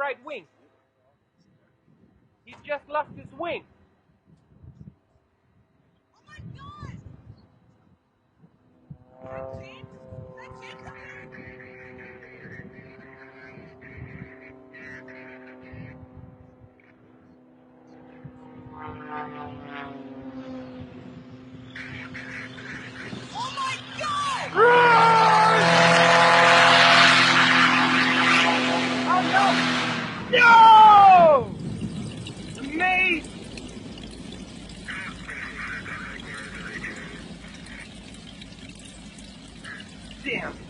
right wing. He's just lost his wing. Oh my God! That's it? That's it? Oh my God! Oh no! No! Amazing! Damn.